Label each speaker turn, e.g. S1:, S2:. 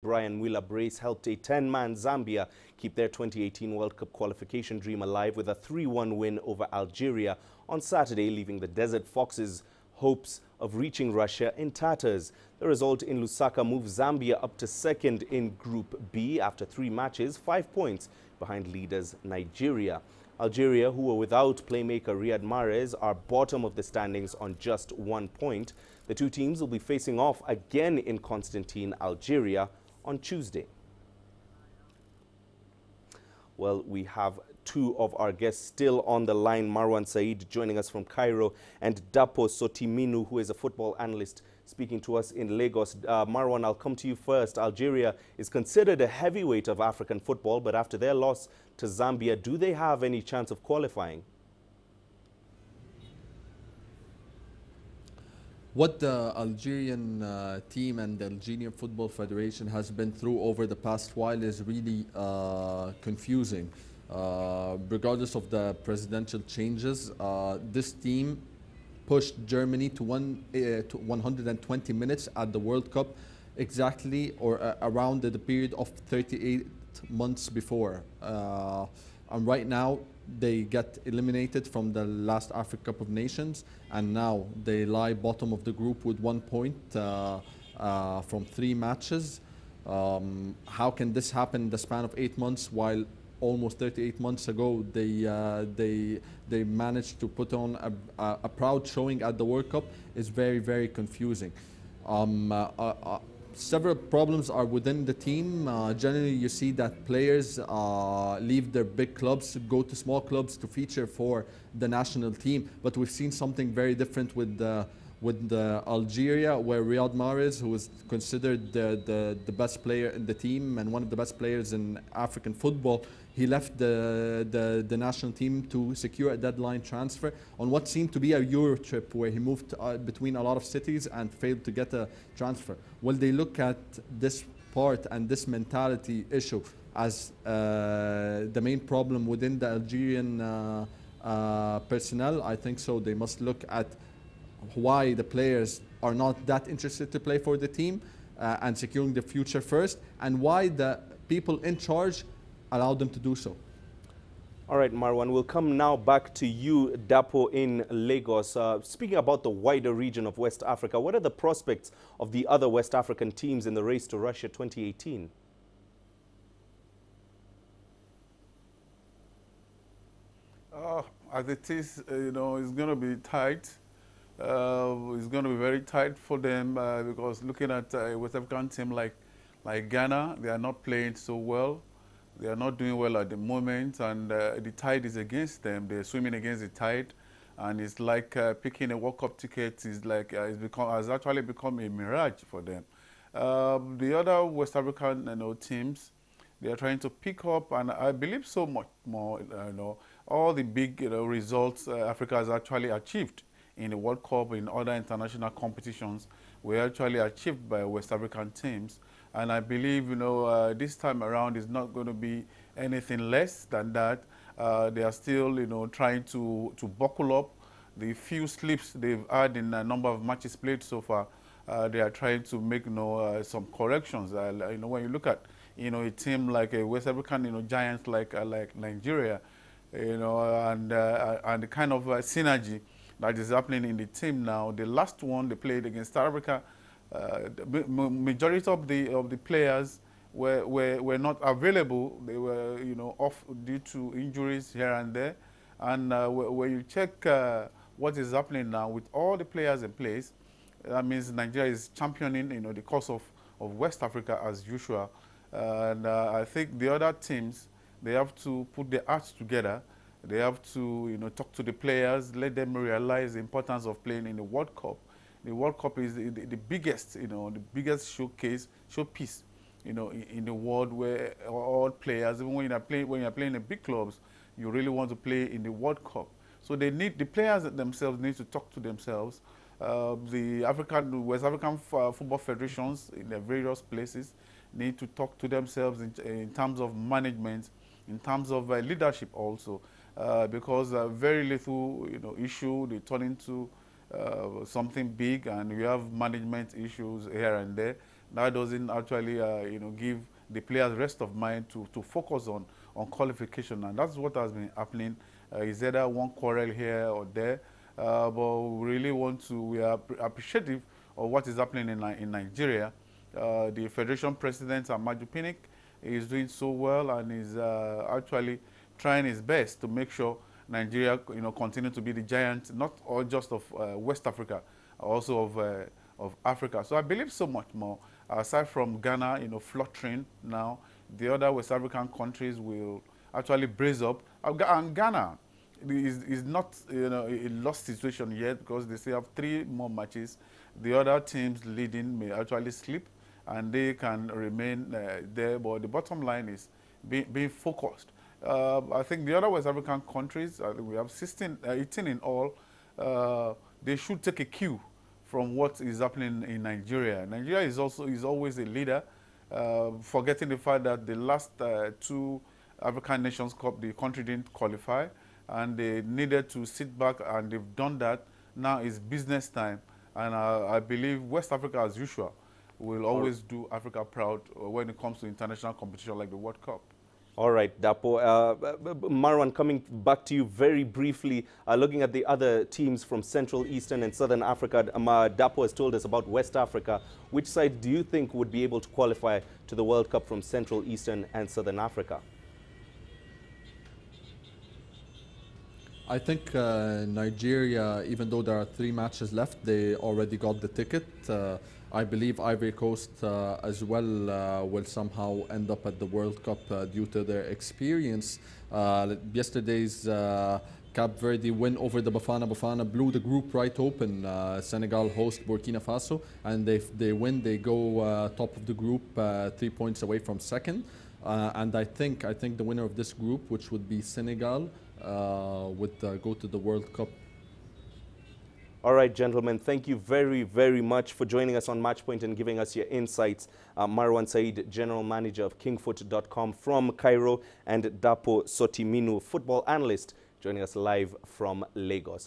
S1: Brian Mwila brace helped a 10-man Zambia keep their 2018 World Cup qualification dream alive with a 3-1 win over Algeria on Saturday, leaving the Desert Foxes' hopes of reaching Russia in tatters. The result in Lusaka moved Zambia up to second in Group B after 3 matches, 5 points behind leaders Nigeria. Algeria, who were without playmaker Riyad Mahrez, are bottom of the standings on just 1 point. The two teams will be facing off again in Constantine, Algeria, on Tuesday. Well, we have two of our guests still on the line. Marwan Said joining us from Cairo, and Dapo Sotiminu, who is a football analyst, speaking to us in Lagos. Marwan, I'll come to you first. Algeria is considered a heavyweight of African football, but after their loss to Zambia, do they have any chance of qualifying?
S2: What the Algerian team and the Algerian Football Federation has been through over the past while is really confusing. Regardless of the presidential changes, this team pushed Germany to 120 minutes at the World Cup, exactly or around the period of 38 months before. And right now, they get eliminated from the last Africa Cup of Nations, and now they lie bottom of the group with 1 point from 3 matches. How can this happen in the span of 8 months, while almost 38 months ago they managed to put on a proud showing at the World Cup? Is very, very confusing. Several problems are within the team. Generally, you see that players leave their big clubs, go to small clubs to feature for the national team. But we've seen something very different with Algeria, where Riyad Mahrez, who is considered the best player in the team and one of the best players in African football, he left the national team to secure a deadline transfer on what seemed to be a Euro trip, where he moved between a lot of cities and failed to get a transfer. Will they look at this part and this mentality issue as the main problem within the Algerian personnel? I think so. They must look at why the players are not that interested to play for the team and securing the future first, and why the people in charge allow them to do so.
S1: All right, Marwan, we'll come now back to you, Dapo, in Lagos. Speaking about the wider region of West Africa, what are the prospects of the other West African teams in the race to Russia 2018?
S3: As it is, it's going to be tight. It's going to be very tight for them because looking at a West African team like Ghana, they are not playing so well. They are not doing well at the moment, and the tide is against them. They're swimming against the tide, and it's like picking a World Cup ticket is like has actually become a mirage for them. The other West African teams, they are trying to pick up, and I believe so much more. All the big results Africa has actually achieved in the World Cup, in other international competitions, were actually achieved by West African teams. And I believe, this time around is not going to be anything less than that. They are still, trying to buckle up. The few slips they've had in a number of matches played so far, they are trying to make, some corrections. When you look at, a team like a West African, giants like Nigeria, and the kind of synergy that is happening in the team now. The last one they played against South Africa, the majority of the players were not available. They were off due to injuries here and there. And when you check what is happening now with all the players in place, that means Nigeria is championing the cause of West Africa as usual. And I think the other teams, they have to put their hearts together. They have to talk to the players, let them realize the importance of playing in the World Cup. The World Cup is the biggest, the biggest showpiece, in the world, where all players, even when you're playing in big clubs, you really want to play in the World Cup. So the players themselves need to talk to themselves. The West African football federations in the various places need to talk to themselves in terms of management, in terms of leadership also, because very little issue they turn into something big, and we have management issues here and there. that doesn't actually, give the players rest of mind to focus on qualification. And that's what has been happening. Is either one quarrel here or there, but we are appreciative of what is happening in Nigeria. The Federation President, Amaju Pinnick, is doing so well and is actually trying his best to make sure Nigeria, continue to be the giant, not all just of West Africa, also of Africa. So I believe so much more. Aside from Ghana, fluttering now, the other West African countries will actually brace up. And Ghana is not, a lost situation yet because they still have 3 more matches. The other teams leading may actually slip, and they can remain there. But the bottom line is being focused. I think the other West African countries, I think we have 18 in all, they should take a cue from what is happening in Nigeria. Nigeria is always a leader, forgetting the fact that the last 2 African Nations Cup, the country didn't qualify, and they needed to sit back, and they've done that. Now it's business time, and I believe West Africa, as usual, will always do Africa proud when it comes to international competition like the World Cup.
S1: All right, Dapo. Marwan, coming back to you very briefly, looking at the other teams from Central, Eastern and Southern Africa, Dapo has told us about West Africa. Which side do you think would be able to qualify to the World Cup from Central, Eastern and Southern Africa?
S2: I think Nigeria, even though there are 3 matches left, they already got the ticket. I believe Ivory Coast as well will somehow end up at the World Cup due to their experience. Yesterday's Cape Verde win over the Bafana blew the group right open. Senegal host Burkina Faso, and if they win, they go top of the group, 3 points away from second. And I think the winner of this group, which would be Senegal, would go to the World Cup.
S1: All right, gentlemen, thank you very, very much for joining us on Matchpoint and giving us your insights. Marwan Said, General Manager of kingfoot.com from Cairo, and Dapo Sotiminu, football analyst, joining us live from Lagos.